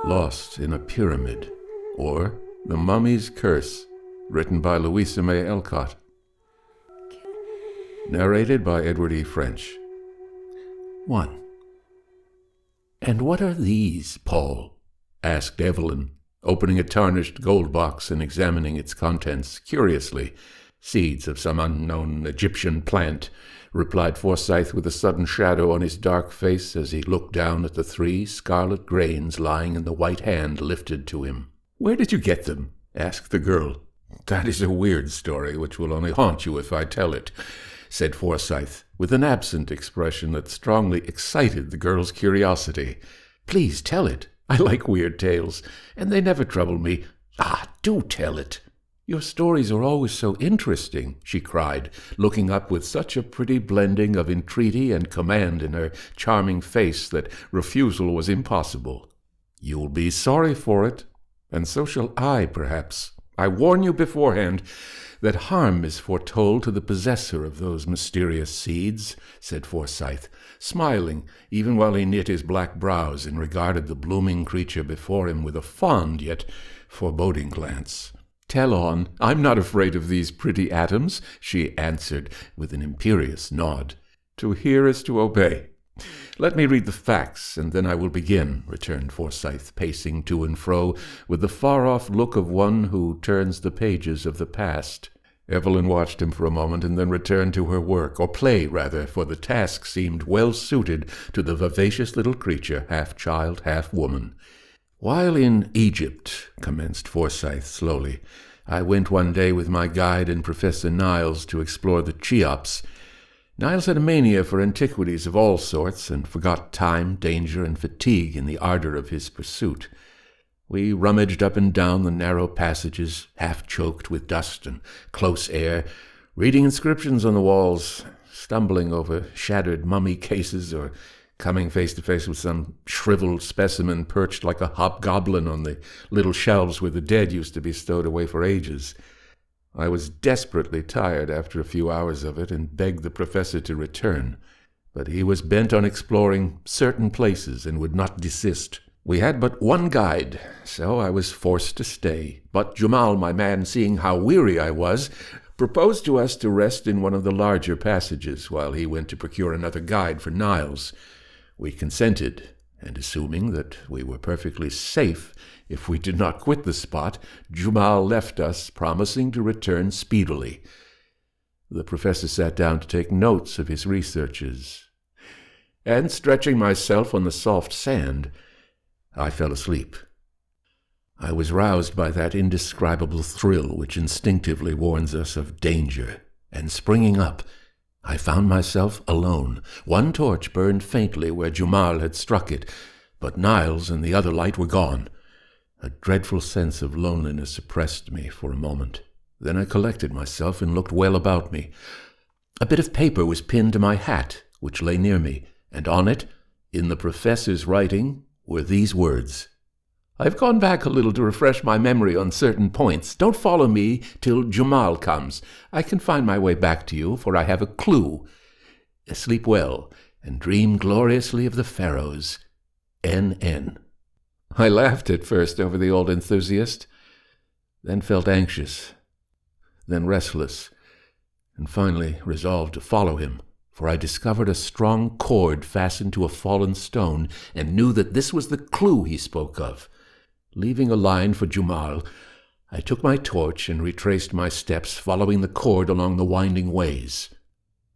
Lost in a Pyramid, or The Mummy's Curse, written by Louisa May Alcott. Narrated by Edward E. French. 1. "And what are these, Paul?" asked Evelyn, opening a tarnished gold box and examining its contents curiously. "Seeds of some unknown Egyptian plant," replied Forsyth with a sudden shadow on his dark face as he looked down at the 3 scarlet grains lying in the white hand lifted to him. "Where did you get them?" asked the girl. "That is a weird story which will only haunt you if I tell it," said Forsyth, with an absent expression that strongly excited the girl's curiosity. "Please tell it. I like weird tales, and they never trouble me. Do tell it." "Your stories are always so interesting," she cried, looking up with such a pretty blending of entreaty and command in her charming face that refusal was impossible. "You'll be sorry for it, and so shall I, perhaps. I warn you beforehand that harm is foretold to the possessor of those mysterious seeds," said Forsyth, smiling even while he knit his black brows and regarded the blooming creature before him with a fond yet foreboding glance. "Tell on. I'm not afraid of these pretty atoms," she answered with an imperious nod. "To hear is to obey. Let me read the facts, and then I will begin," returned Forsyth, pacing to and fro with the far-off look of one who turns the pages of the past. Evelyn watched him for a moment and then returned to her work, or play, rather, for the task seemed well suited to the vivacious little creature, half child, half woman. "While in Egypt," commenced Forsyth slowly, "I went one day with my guide and Professor Niles to explore the Cheops. Niles had a mania for antiquities of all sorts, and forgot time, danger, and fatigue in the ardor of his pursuit. We rummaged up and down the narrow passages, half-choked with dust and close air, reading inscriptions on the walls, stumbling over shattered mummy cases, or coming face to face with some shriveled specimen perched like a hobgoblin on the little shelves where the dead used to be stowed away for ages. I was desperately tired after a few hours of it and begged the professor to return, but he was bent on exploring certain places and would not desist. We had but one guide, so I was forced to stay, but Jamal, my man, seeing how weary I was, proposed to us to rest in one of the larger passages while he went to procure another guide for Niles. We consented, and assuming that we were perfectly safe if we did not quit the spot, Jamal left us, promising to return speedily. The professor sat down to take notes of his researches, and stretching myself on the soft sand, I fell asleep. I was roused by that indescribable thrill which instinctively warns us of danger, and springing up, I found myself alone. One torch burned faintly where Jamal had struck it, but Niles and the other light were gone. A dreadful sense of loneliness oppressed me for a moment. Then I collected myself and looked well about me. A bit of paper was pinned to my hat, which lay near me, and on it, in the professor's writing, were these words: "I've gone back a little to refresh my memory on certain points. Don't follow me till Jamal comes. I can find my way back to you, for I have a clue. Sleep well, and dream gloriously of the Pharaohs. N.N." I laughed at first over the old enthusiast, then felt anxious, then restless, and finally resolved to follow him, for I discovered a strong cord fastened to a fallen stone, and knew that this was the clue he spoke of. Leaving a line for Jamal, I took my torch and retraced my steps, following the cord along the winding ways.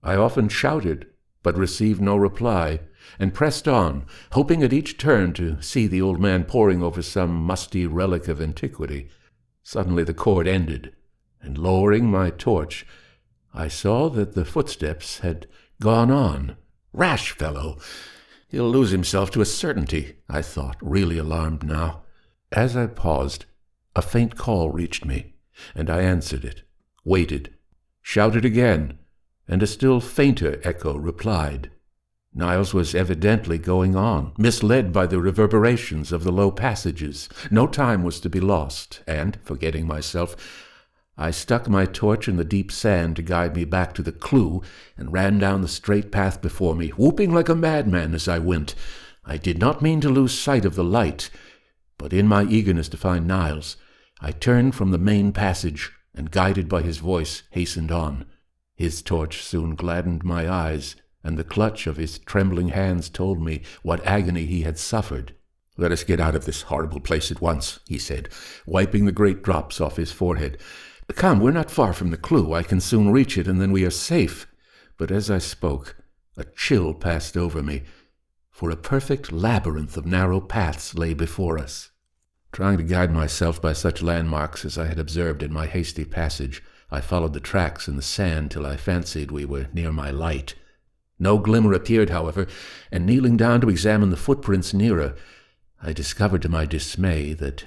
I often shouted, but received no reply, and pressed on, hoping at each turn to see the old man poring over some musty relic of antiquity. Suddenly the cord ended, and lowering my torch, I saw that the footsteps had gone on. "Rash fellow! He'll lose himself to a certainty," I thought, really alarmed now. As I paused, a faint call reached me, and I answered it, waited, shouted again, and a still fainter echo replied. Niles was evidently going on, misled by the reverberations of the low passages. No time was to be lost, and, forgetting myself, I stuck my torch in the deep sand to guide me back to the clue, and ran down the straight path before me, whooping like a madman as I went. I did not mean to lose sight of the light, But in my eagerness to find Niles, I turned from the main passage and, guided by his voice, hastened on. His torch soon gladdened my eyes, and the clutch of his trembling hands told me what agony he had suffered. "Let us get out of this horrible place at once," he said, wiping the great drops off his forehead. "Come, we're not far from the clue. I can soon reach it, and then we are safe." But as I spoke, a chill passed over me, for a perfect labyrinth of narrow paths lay before us. Trying to guide myself by such landmarks as I had observed in my hasty passage, I followed the tracks in the sand till I fancied we were near my light. No glimmer appeared, however, and kneeling down to examine the footprints nearer, I discovered to my dismay that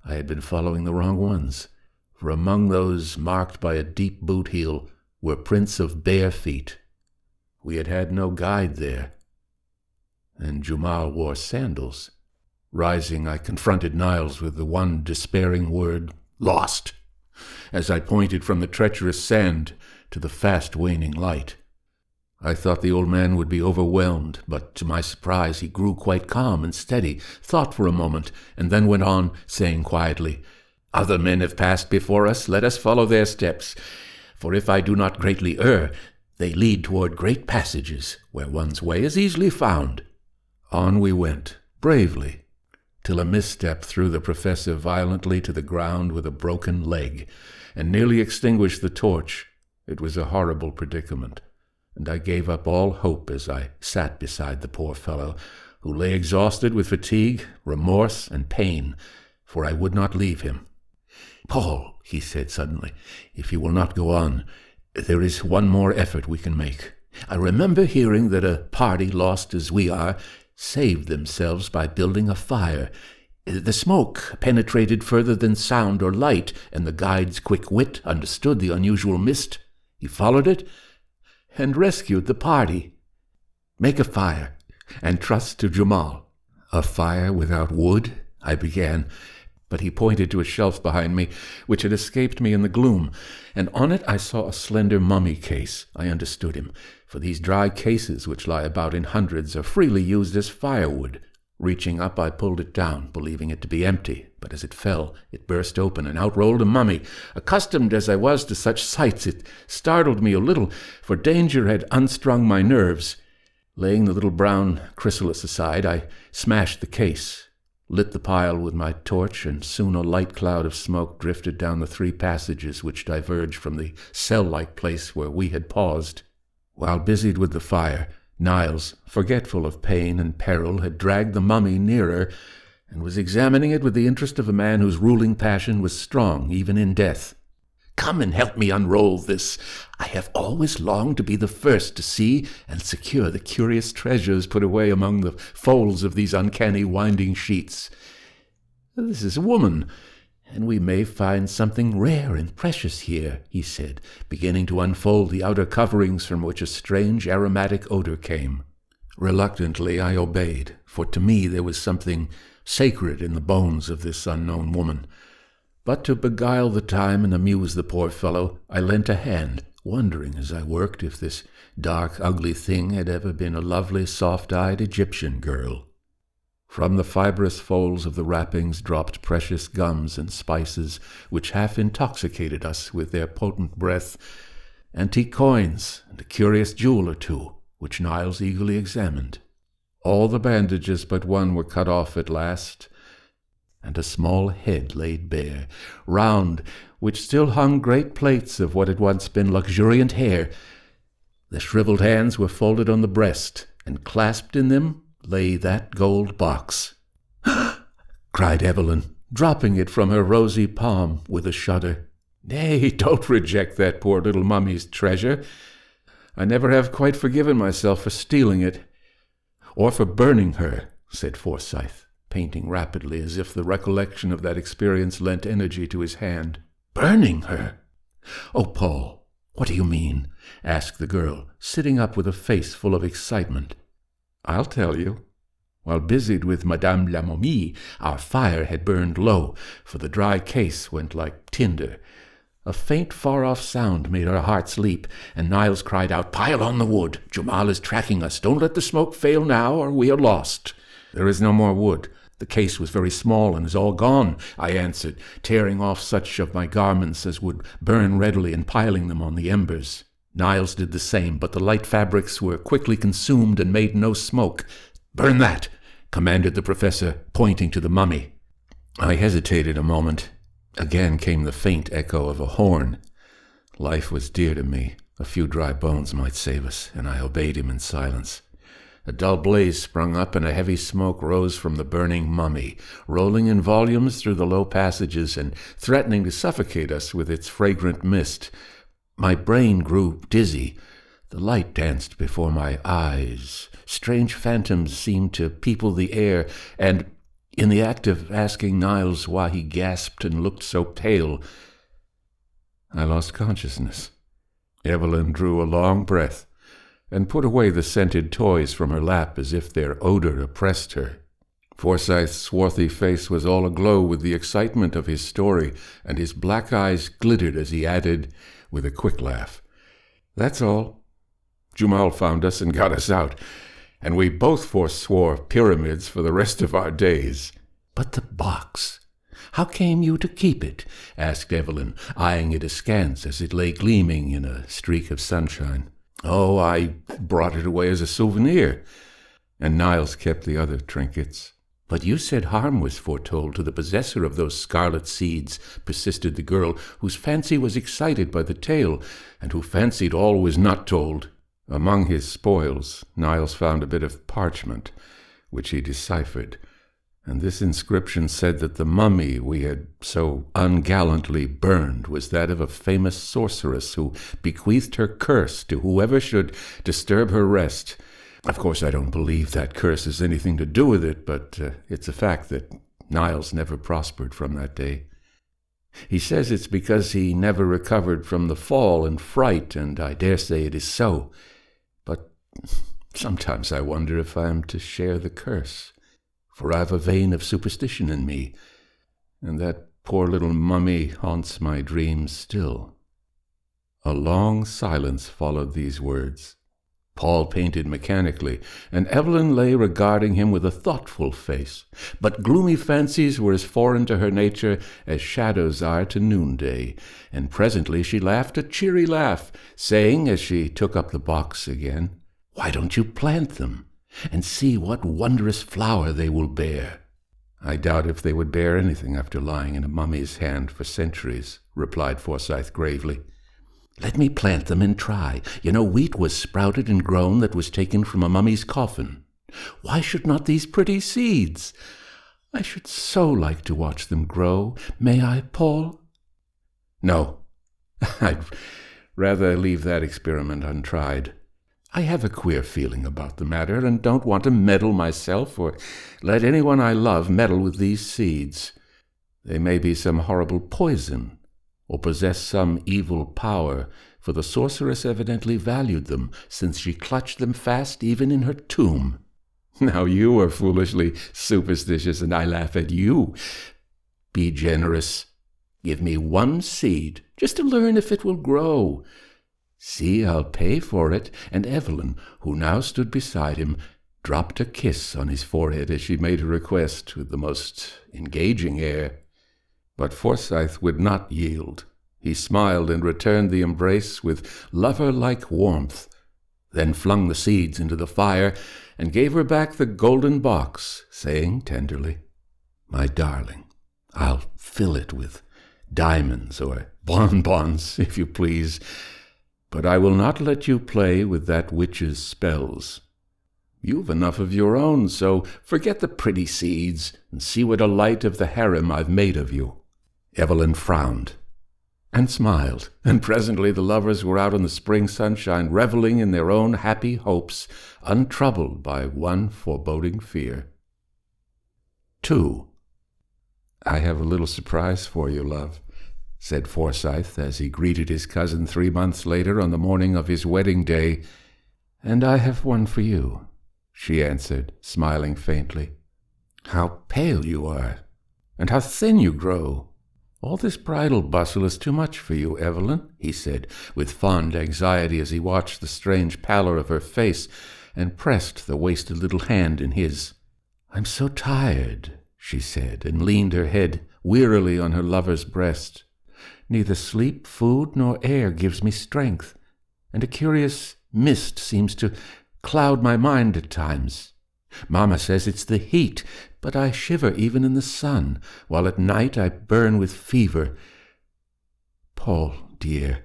I had been following the wrong ones, for among those marked by a deep boot heel were prints of bare feet. We had had no guide there, and Jumal wore sandals. Rising, I confronted Niles with the one despairing word, "Lost," as I pointed from the treacherous sand to the fast-waning light. I thought the old man would be overwhelmed, but to my surprise he grew quite calm and steady, thought for a moment, and then went on, saying quietly, "Other men have passed before us. Let us follow their steps. For if I do not greatly err, they lead toward great passages, where one's way is easily found." On we went, bravely, till a misstep threw the professor violently to the ground with a broken leg, and nearly extinguished the torch. It was a horrible predicament, and I gave up all hope as I sat beside the poor fellow, who lay exhausted with fatigue, remorse, and pain, for I would not leave him. "Paul," he said suddenly, "if you will not go on, there is one more effort we can make. I remember hearing that a party lost as we are saved themselves by building a fire. The smoke penetrated further than sound or light, and the guide's quick wit understood the unusual mist. He followed it and rescued the party. Make a fire, and trust to Jumal." "A fire without wood?" I began, but he pointed to a shelf behind me, which had escaped me in the gloom, and on it I saw a slender mummy case. I understood him, for these dry cases which lie about in hundreds are freely used as firewood. Reaching up, I pulled it down, believing it to be empty, but as it fell, it burst open, and out rolled a mummy. Accustomed as I was to such sights, it startled me a little, for danger had unstrung my nerves. Laying the little brown chrysalis aside, I smashed the case, lit the pile with my torch, and soon a light cloud of smoke drifted down the 3 passages which diverged from the cell-like place where we had paused. While busied with the fire, Niles, forgetful of pain and peril, had dragged the mummy nearer, and was examining it with the interest of a man whose ruling passion was strong even in death. "Come and help me unroll this. I have always longed to be the first to see and secure the curious treasures put away among the folds of these uncanny winding sheets. This is a woman, and we may find something rare and precious here," he said, beginning to unfold the outer coverings from which a strange aromatic odor came. Reluctantly I obeyed, for to me there was something sacred in the bones of this unknown woman. But to beguile the time and amuse the poor fellow, I lent a hand, wondering as I worked if this dark, ugly thing had ever been a lovely, soft-eyed Egyptian girl. From the fibrous folds of the wrappings dropped precious gums and spices, which half intoxicated us with their potent breath, antique coins, and a curious jewel or two, which Niles eagerly examined. All the bandages but one were cut off at last, and a small head laid bare, round which still hung great plaits of what had once been luxuriant hair. The shriveled hands were folded on the breast, and clasped in them lay that gold box. cried Evelyn, dropping it from her rosy palm with a shudder. "Nay, don't reject that poor little mummy's treasure. I never have quite forgiven myself for stealing it, or for burning her," said Forsyth, painting rapidly as if the recollection of that experience lent energy to his hand. "Burning her? Oh, Paul, what do you mean?" asked the girl, sitting up with a face full of excitement. "I'll tell you. While busied with Madame la Momie, our fire had burned low, for the dry case went like tinder. A faint, far-off sound made our hearts leap, and Niles cried out, "Pile on the wood! Jumal is tracking us. Don't let the smoke fail now, or we are lost." "There is no more wood," The case was very small and is all gone, I answered, tearing off such of my garments as would burn readily and piling them on the embers. Niles did the same, but the light fabrics were quickly consumed and made no smoke. "Burn that!" commanded the professor, pointing to the mummy. I hesitated a moment. Again came the faint echo of a horn. Life was dear to me. A few dry bones might save us, and I obeyed him in silence. A dull blaze sprung up, and a heavy smoke rose from the burning mummy, rolling in volumes through the low passages and threatening to suffocate us with its fragrant mist. My brain grew dizzy. The light danced before my eyes. Strange phantoms seemed to people the air, and in the act of asking Niles why he gasped and looked so pale, I lost consciousness. Evelyn drew a long breath and put away the scented toys from her lap as if their odor oppressed her. Forsyth's swarthy face was all aglow with the excitement of his story, and his black eyes glittered as he added, with a quick laugh, "That's all. Jumal found us and got us out, and we both forswore pyramids for the rest of our days." "But the box? How came you to keep it?" asked Evelyn, eyeing it askance as it lay gleaming in a streak of sunshine. "Oh, I brought it away as a souvenir, and Niles kept the other trinkets." "But you said harm was foretold to the possessor of those scarlet seeds," persisted the girl, whose fancy was excited by the tale, and who fancied all was not told. Among his spoils, Niles found a bit of parchment, which he deciphered, and this inscription said that the mummy we had so ungallantly burned was that of a famous sorceress who bequeathed her curse to whoever should disturb her rest. Of course, I don't believe that curse has anything to do with it, but it's a fact that Niles never prospered from that day. He says it's because he never recovered from the fall and fright, and I dare say it is so. But sometimes I wonder if I am to share the curse, for I've a vein of superstition in me, and that poor little mummy haunts my dreams still." A long silence followed these words. Paul painted mechanically, and Evelyn lay regarding him with a thoughtful face. But gloomy fancies were as foreign to her nature as shadows are to noonday, and presently she laughed a cheery laugh, saying, as she took up the box again, "Why don't you plant them, and see what wondrous flower they will bear?" "I doubt if they would bear anything after lying in a mummy's hand for centuries," replied Forsyth gravely. "Let me plant them and try. You know, wheat was sprouted and grown that was taken from a mummy's coffin. Why should not these pretty seeds? I should so like to watch them grow. May I, Paul?" "No, I'd rather leave that experiment untried. I have a queer feeling about the matter, and don't want to meddle myself or let anyone I love meddle with these seeds. They may be some horrible poison, or possess some evil power, for the sorceress evidently valued them, since she clutched them fast even in her tomb. Now you are foolishly superstitious, and I laugh at you. Be generous. Give me one seed, just to learn if it will grow. See, I'll pay for it." And Evelyn, who now stood beside him, dropped a kiss on his forehead as she made her request with the most engaging air. But Forsyth would not yield. He smiled and returned the embrace with lover-like warmth, then flung the seeds into the fire and gave her back the golden box, saying tenderly, "My darling, I'll fill it with diamonds or bonbons, if you please, but I will not let you play with that witch's spells. You've enough of your own, so forget the pretty seeds and see what a light of the harem I've made of you." Evelyn frowned and smiled, and presently the lovers were out in the spring sunshine, reveling in their own happy hopes, untroubled by one foreboding fear. 2. "I have a little surprise for you, love," said Forsyth as he greeted his cousin 3 months later on the morning of his wedding day. "And I have one for you," she answered, smiling faintly. "How pale you are, and how thin you grow! All this bridal bustle is too much for you, Evelyn," he said, with fond anxiety as he watched the strange pallor of her face and pressed the wasted little hand in his. "I'm so tired. she said, and leaned her head wearily on her lover's breast. "Neither sleep, food, nor air gives me strength, and a curious mist seems to cloud my mind at times. Mamma says it's the heat, but I shiver even in the sun, while at night I burn with fever. Paul, dear,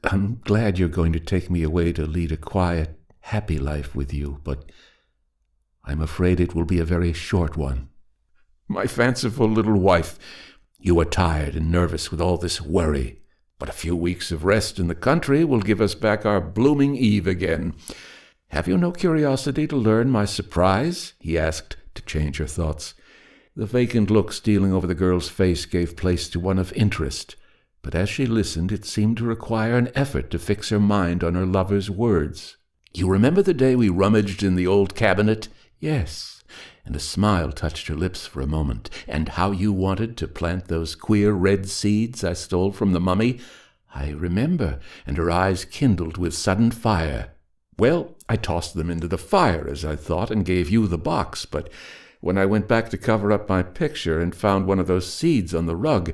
I'm glad you're going to take me away to lead a quiet, happy life with you, but I'm afraid it will be a very short one. My fanciful little wife, you are tired and nervous with all this worry, but a few weeks of rest in the country will give us back our blooming Eve again. Have you no curiosity to learn my surprise?" he asked, to change her thoughts. The vacant look stealing over the girl's face gave place to one of interest, but as she listened it seemed to require an effort to fix her mind on her lover's words. "You remember the day we rummaged in the old cabinet?" "Yes," and a smile touched her lips for a moment. "And how you wanted to plant those queer red seeds I stole from the mummy?" "I remember," and her eyes kindled with sudden fire. "Well, I tossed them into the fire, as I thought, and gave you the box, but when I went back to cover up my picture and found one of those seeds on the rug,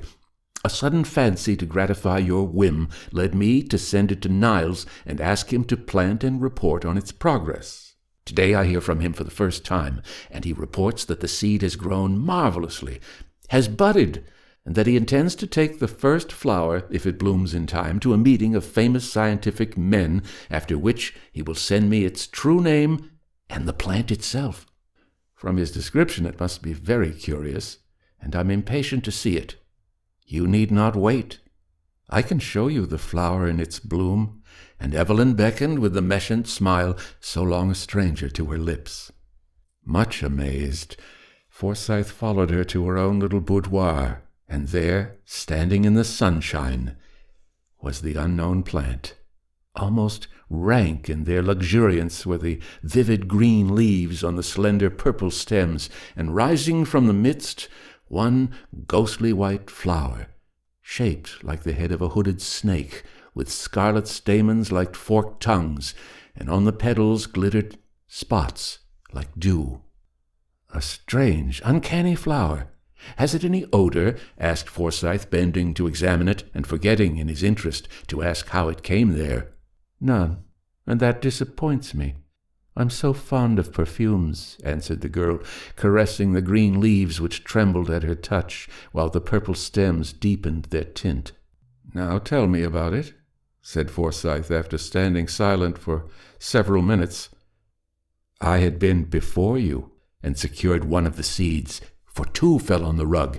a sudden fancy to gratify your whim led me to send it to Niles and ask him to plant and report on its progress. Today I hear from him for the first time, and he reports that the seed has grown marvelously, has budded, and that he intends to take the first flower, if it blooms in time, to a meeting of famous scientific men, after which he will send me its true name and the plant itself. From his description it must be very curious, and I'm impatient to see it. You need not wait. I can show you the flower in its bloom," and Evelyn beckoned with the mescent smile so long a stranger to her lips. Much amazed, Forsyth followed her to her own little boudoir, and there, standing in the sunshine, was the unknown plant. Almost rank in their luxuriance were the vivid green leaves on the slender purple stems, and rising from the midst, one ghostly white flower, shaped like the head of a hooded snake, with scarlet stamens like forked tongues, and on the petals glittered spots like dew. A strange, uncanny flower. "Has it any odor?" asked Forsyth, bending to examine it, and forgetting in his interest to ask how it came there. "None, and that disappoints me. I'm so fond of perfumes," answered the girl, caressing the green leaves which trembled at her touch, while the purple stems deepened their tint. "Now tell me about it," said Forsyth, after standing silent for several minutes. "I had been before you, and secured one of the seeds, for 2 fell on the rug.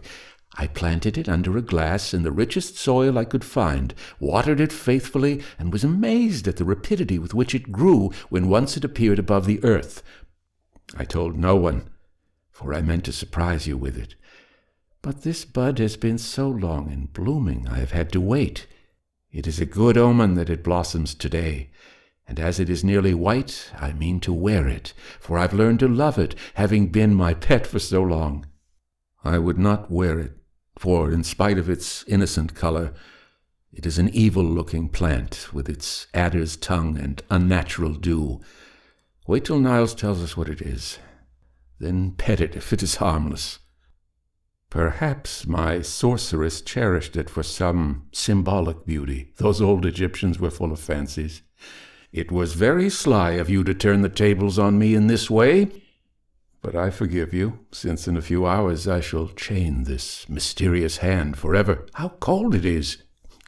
I planted it under a glass in the richest soil I could find, watered it faithfully, and was amazed at the rapidity with which it grew when once it appeared above the earth. I told no one, for I meant to surprise you with it. But this bud has been so long in blooming, I have had to wait. It is a good omen that it blossoms today, and as it is nearly white, I mean to wear it, for I've learned to love it, having been my pet for so long. I would not wear it, for in spite of its innocent color, it is an evil-looking plant, with its adder's tongue and unnatural dew. Wait till Niles tells us what it is. Then pet it if it is harmless. Perhaps my sorceress cherished it for some symbolic beauty. Those old Egyptians were full of fancies. It was very sly of you to turn the tables on me in this way, but I forgive you, since in a few hours I shall chain this mysterious hand forever. How cold it is!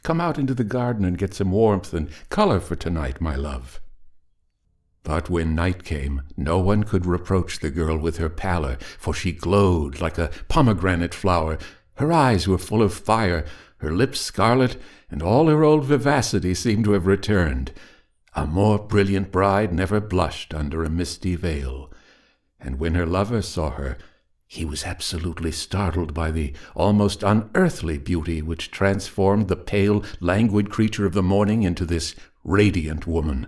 Come out into the garden and get some warmth and color for tonight, my love." But when night came, no one could reproach the girl with her pallor, for she glowed like a pomegranate flower. Her eyes were full of fire, her lips scarlet, and all her old vivacity seemed to have returned. A more brilliant bride never blushed under a misty veil. And when her lover saw her, he was absolutely startled by the almost unearthly beauty which transformed the pale, languid creature of the morning into this radiant woman.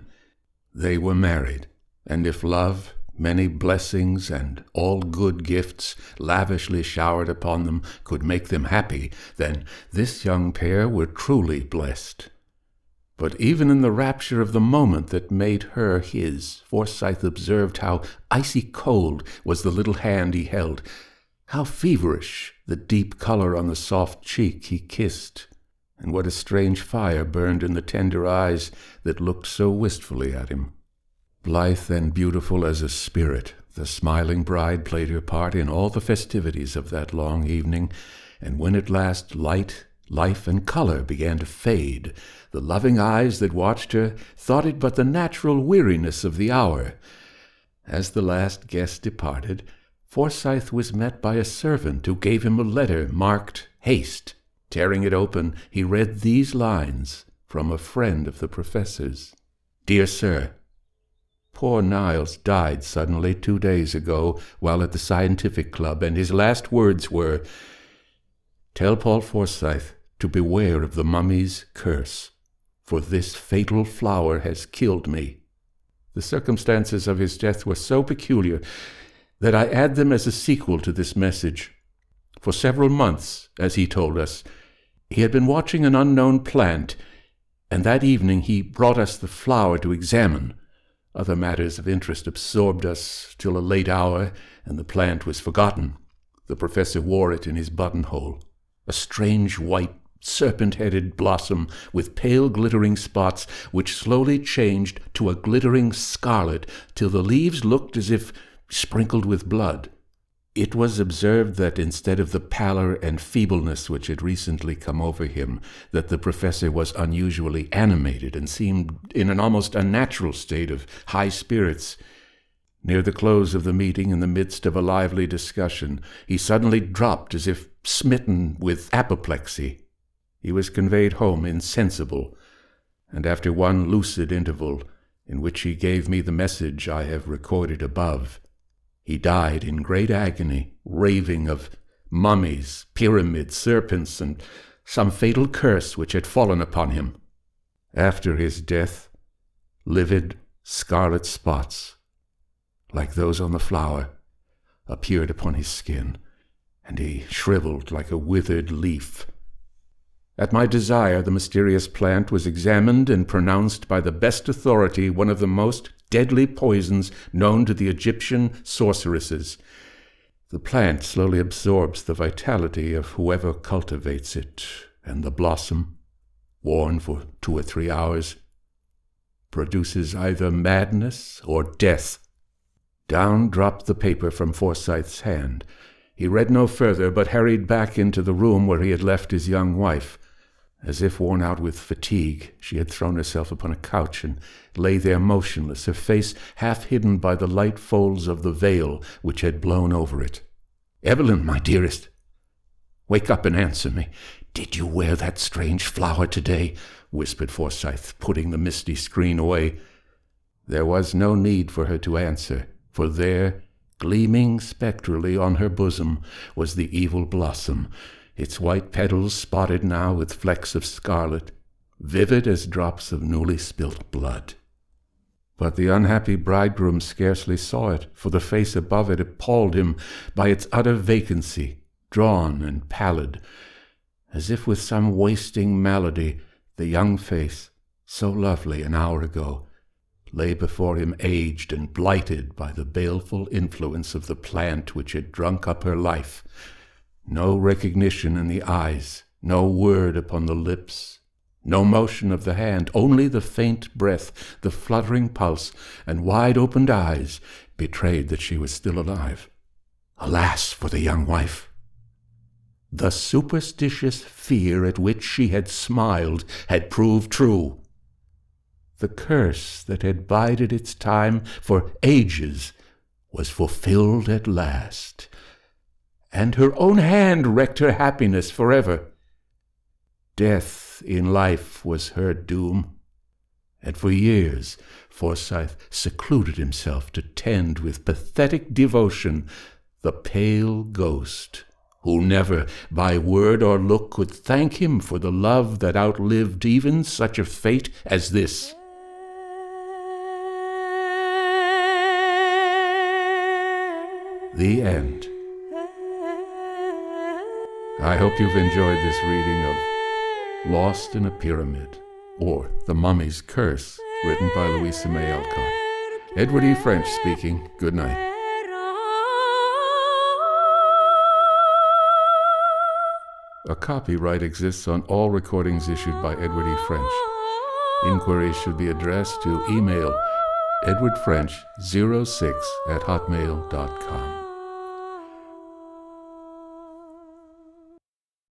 They were married, and if love, many blessings, and all good gifts lavishly showered upon them could make them happy, then this young pair were truly blessed. But even in the rapture of the moment that made her his, Forsyth observed how icy cold was the little hand he held, How feverish the deep color on the soft cheek he kissed, and what a strange fire burned in the tender eyes that looked so wistfully at him. Blithe and beautiful as a spirit, the smiling bride played her part in all the festivities of that long evening, and when at last light, life, and color began to fade, the loving eyes that watched her thought it but the natural weariness of the hour. As the last guest departed, Forsyth was met by a servant who gave him a letter marked "Haste." Tearing it open, he read these lines from a friend of the professor's. "Dear Sir, poor Niles died suddenly 2 days ago while at the scientific club, and his last words were, 'Tell Paul Forsyth to beware of the mummy's curse, for this fatal flower has killed me.' The circumstances of his death were so peculiar that I add them as a sequel to this message. For several months, as he told us, he had been watching an unknown plant, and that evening he brought us the flower to examine. Other matters of interest absorbed us till a late hour, and the plant was forgotten. The professor wore it in his buttonhole, a strange white, serpent-headed blossom with pale glittering spots which slowly changed to a glittering scarlet till the leaves looked as if sprinkled with blood. It was observed that instead of the pallor and feebleness which had recently come over him, that the professor was unusually animated and seemed in an almost unnatural state of high spirits. Near the close of the meeting, in the midst of a lively discussion, he suddenly dropped as if smitten with apoplexy. He was conveyed home insensible, and after one lucid interval, in which he gave me the message I have recorded above, he died in great agony, raving of mummies, pyramids, serpents, and some fatal curse which had fallen upon him. After his death, livid scarlet spots, like those on the flower, appeared upon his skin, and he shriveled like a withered leaf. At my desire, the mysterious plant was examined and pronounced by the best authority one of the most deadly poisons known to the Egyptian sorceresses. The plant slowly absorbs the vitality of whoever cultivates it, and the blossom, worn for 2 or 3 hours, produces either madness or death. Down dropped the paper from Forsyth's hand. He read no further, but hurried back into the room where he had left his young wife. As if worn out with fatigue, she had thrown herself upon a couch and lay there motionless, her face half hidden by the light folds of the veil which had blown over it. "Evelyn, my dearest, wake up and answer me. Did you wear that strange flower today?" whispered Forsyth, putting the misty screen away. There was no need for her to answer, for there, gleaming spectrally on her bosom, was the evil blossom, its white petals spotted now with flecks of scarlet, vivid as drops of newly spilt blood. But the unhappy bridegroom scarcely saw it, for the face above it appalled him by its utter vacancy, drawn and pallid. As if with some wasting malady, the young face, so lovely an hour ago, lay before him aged and blighted by the baleful influence of the plant which had drunk up her life. No recognition in the eyes, no word upon the lips, no motion of the hand, only the faint breath, the fluttering pulse, and wide-opened eyes betrayed that she was still alive. Alas for the young wife! The superstitious fear at which she had smiled had proved true. The curse that had bided its time for ages was fulfilled at last, and her own hand wrecked her happiness forever. Death in life was her doom, and for years Forsyth secluded himself to tend with pathetic devotion the pale ghost who never by word or look could thank him for the love that outlived even such a fate as this. The end. I hope you've enjoyed this reading of Lost in a Pyramid, or The Mummy's Curse, written by Louisa May Alcott. Edward E. French speaking. Good night. A copyright exists on all recordings issued by Edward E. French. Inquiries should be addressed to email edwardfrench06@hotmail.com.